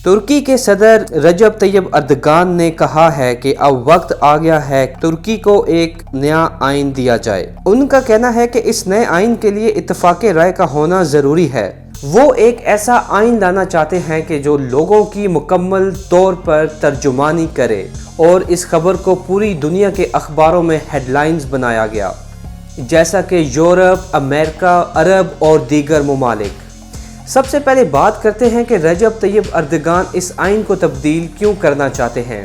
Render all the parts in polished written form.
ترکی کے صدر رجب Tayyip Erdogan نے کہا ہے کہ اب وقت آ گیا ہے ترکی کو ایک نیا آئین دیا جائے۔ ان کا کہنا ہے کہ اس نئے آئین کے لیے اتفاق رائے کا ہونا ضروری ہے۔ وہ ایک ایسا آئین لانا چاہتے ہیں کہ جو لوگوں کی مکمل طور پر ترجمانی کرے، اور اس خبر کو پوری دنیا کے اخباروں میں ہیڈ لائنز بنایا گیا، جیسا کہ یورپ، امریکہ، عرب اور دیگر ممالک۔ سب سے پہلے بات کرتے ہیں کہ رجب طیب اردگان اس آئین کو تبدیل کیوں کرنا چاہتے ہیں۔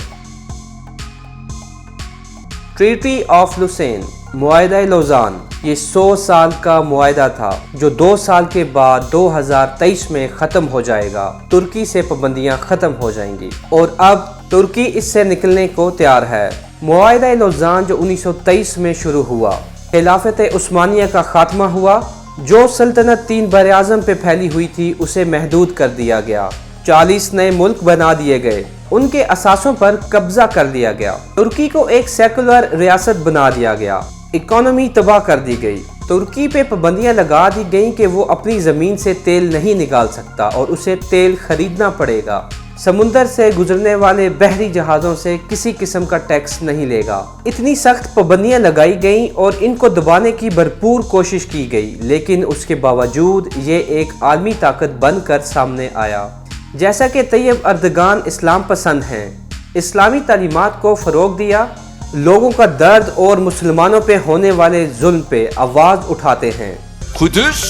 ٹریٹی آف لوسین، معاہدہ لوزان، یہ 100 سال کا معاہدہ تھا جو 2 سال کے بعد 2023 میں ختم ہو جائے گا۔ ترکی سے پابندیاں ختم ہو جائیں گی اور اب ترکی اس سے نکلنے کو تیار ہے۔ معاہدہ لوزان جو 1923 میں شروع ہوا، خلافت عثمانیہ کا خاتمہ ہوا، جو سلطنت 3 براعظم پہ پھیلی ہوئی تھی اسے محدود کر دیا گیا، 40 نئے ملک بنا دیے گئے، ان کے اثاثوں پر قبضہ کر لیا گیا، ترکی کو ایک سیکولر ریاست بنا دیا گیا، اکانومی تباہ کر دی گئی، ترکی پہ پابندیاں لگا دی گئیں کہ وہ اپنی زمین سے تیل نہیں نکال سکتا اور اسے تیل خریدنا پڑے گا، سمندر سے گزرنے والے بحری جہازوں سے کسی قسم کا ٹیکس نہیں لے گا۔ اتنی سخت پابندیاں لگائی گئیں اور ان کو دبانے کی بھرپور کوشش کی گئی، لیکن اس کے باوجود یہ ایک عالمی طاقت بن کر سامنے آیا۔ جیسا کہ طیب اردگان اسلام پسند ہیں، اسلامی تعلیمات کو فروغ دیا، لوگوں کا درد اور مسلمانوں پہ ہونے والے ظلم پہ آواز اٹھاتے ہیں۔ Kudüs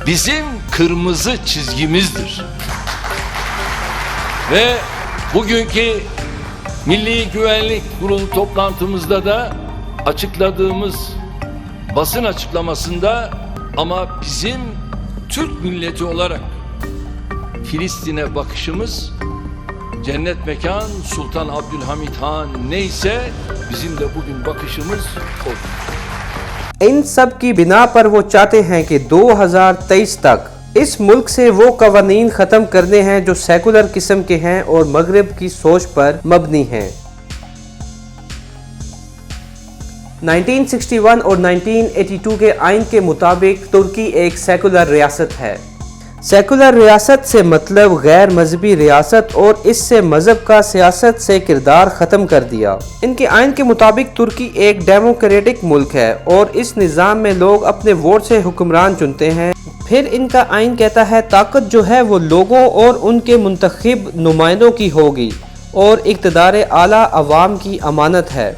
bizim kırmızı çizgimizdir. Ve bugünkü Milli Güvenlik Kurulu toplantımızda da açıkladığımız basın açıklamasında ama bizim Türk milleti olarak Filistin'e bakışımız cennet mekan Sultan Abdülhamit Han neyse bizim de bugün bakışımız odur. ان سب کی بنا پر وہ چاہتے ہیں کہ 2023 تک اس ملک سے وہ قوانین ختم کرنے ہیں جو سیکولر قسم کے ہیں اور مغرب کی سوچ پر مبنی ہیں۔ 1961 اور 1982 کے آئین کے مطابق ترکی ایک سیکولر ریاست ہے۔ سیکولر ریاست سے مطلب غیر مذہبی ریاست، اور اس سے مذہب کا سیاست سے کردار ختم کر دیا۔ ان کے آئین کے مطابق ترکی ایک ڈیموکریٹک ملک ہے اور اس نظام میں لوگ اپنے ووٹ سے حکمران چنتے ہیں۔ پھر ان کا آئین کہتا ہے طاقت جو ہے وہ لوگوں اور ان کے منتخب نمائندوں کی ہوگی اور اقتدار اعلیٰ عوام کی امانت ہے۔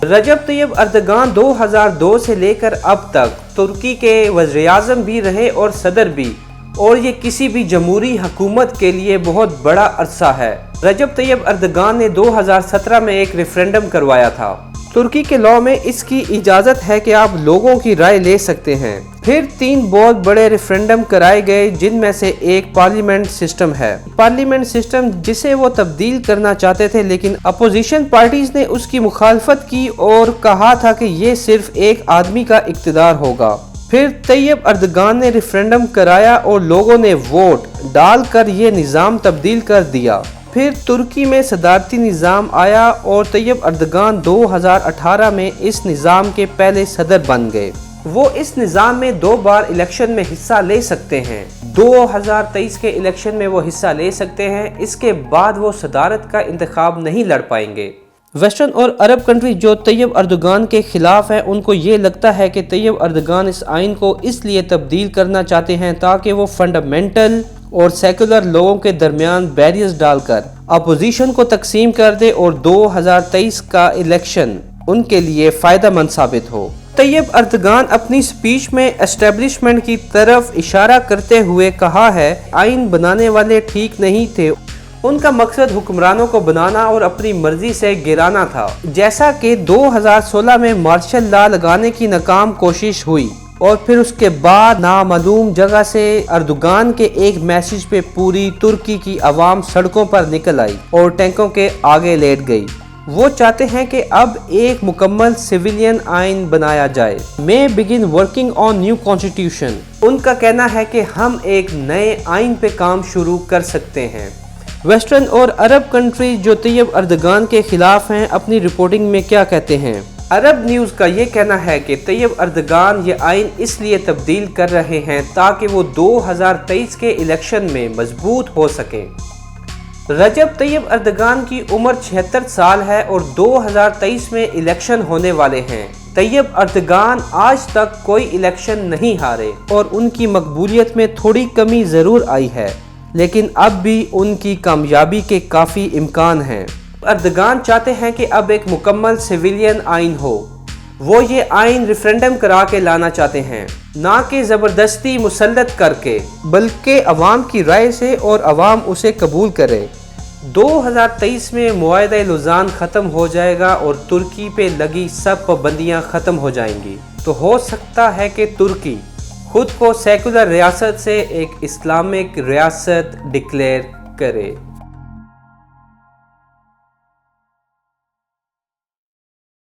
رجب طیب اردگان 2002 سے لے کر اب تک ترکی کے وزیر اعظم بھی رہے اور صدر بھی، اور یہ کسی بھی جمہوری حکومت کے لیے بہت بڑا عرصہ ہے۔ رجب طیب اردگان نے 2017 میں ایک ریفرینڈم کروایا تھا۔ ترکی کے لاء میں اس کی اجازت ہے کہ آپ لوگوں کی رائے لے سکتے ہیں۔ پھر 3 بہت بڑے ریفرینڈم کرائے گئے جن میں سے ایک پارلیمنٹ سسٹم ہے۔ پارلیمنٹ سسٹم جسے وہ تبدیل کرنا چاہتے تھے، لیکن اپوزیشن پارٹیز نے اس کی مخالفت کی اور کہا تھا کہ یہ صرف ایک آدمی کا اقتدار ہوگا۔ پھر طیب اردگان نے ریفرینڈم کرایا اور لوگوں نے ووٹ ڈال کر یہ نظام تبدیل کر دیا۔ پھر ترکی میں صدارتی نظام آیا اور طیب اردگان 2018 میں اس نظام کے پہلے صدر بن گئے۔ وہ اس نظام میں 2 بار الیکشن میں حصہ لے سکتے ہیں۔ 2023 کے الیکشن میں وہ حصہ لے سکتے ہیں، اس کے بعد وہ صدارت کا انتخاب نہیں لڑ پائیں گے۔ ویسٹرن اور عرب کنٹری جو طیب اردگان کے خلاف ہیں، ان کو یہ لگتا ہے کہ طیب اردگان اس آئین کو اس لیے تبدیل کرنا چاہتے ہیں تاکہ وہ فنڈامنٹل اور سیکولر لوگوں کے درمیان بیریئرز ڈال کر اپوزیشن کو تقسیم کر دے اور 2023 کا الیکشن ان کے لیے فائدہ مند ثابت ہو۔ طیب اردگان اپنی سپیچ میں اسٹیبلشمنٹ کی طرف اشارہ کرتے ہوئے کہا ہے آئین بنانے والے ٹھیک نہیں تھے، ان کا مقصد حکمرانوں کو بنانا اور اپنی مرضی سے گرانا تھا، جیسا کہ 2016 میں مارشل لا لگانے کی ناکام کوشش ہوئی اور پھر اس کے بعد نامعلوم جگہ سے اردگان کے ایک میسج پہ پوری ترکی کی عوام سڑکوں پر نکل آئی اور ٹینکوں کے آگے لیٹ گئی۔ وہ چاہتے ہیں کہ اب ایک مکمل سویلین آئین بنایا جائے۔ میں بگن ورکنگ آن نیو کانسٹیٹیوشن۔ ان کا کہنا ہے کہ ہم ایک نئے آئین پہ کام شروع کر سکتے ہیں۔ ویسٹرن اور عرب کنٹریز جو طیب اردگان کے خلاف ہیں اپنی رپورٹنگ میں کیا کہتے ہیں؟ عرب نیوز کا یہ کہنا ہے کہ طیب اردگان یہ آئین اس لیے تبدیل کر رہے ہیں تاکہ وہ 2023 کے الیکشن میں مضبوط ہو سکیں۔ رجب طیب اردگان کی عمر 76 سال ہے اور 2023 میں الیکشن ہونے والے ہیں۔ طیب اردگان آج تک کوئی الیکشن نہیں ہارے اور ان کی مقبولیت میں تھوڑی کمی ضرور آئی ہے، لیکن اب بھی ان کی کامیابی کے کافی امکان ہیں۔ اردگان چاہتے ہیں کہ اب ایک مکمل سویلین آئین ہو۔ وہ یہ آئین ریفرینڈم کرا کے لانا چاہتے ہیں، نہ کہ زبردستی مسلط کر کے، بلکہ عوام کی رائے سے اور عوام اسے قبول کرے۔ 2023 میں معاہدہ لوزان ختم ہو جائے گا اور ترکی پہ لگی سب پابندیاں ختم ہو جائیں گی، تو ہو سکتا ہے کہ ترکی خود کو سیکولر ریاست سے ایک اسلامک ریاست ڈکلیئر کرے۔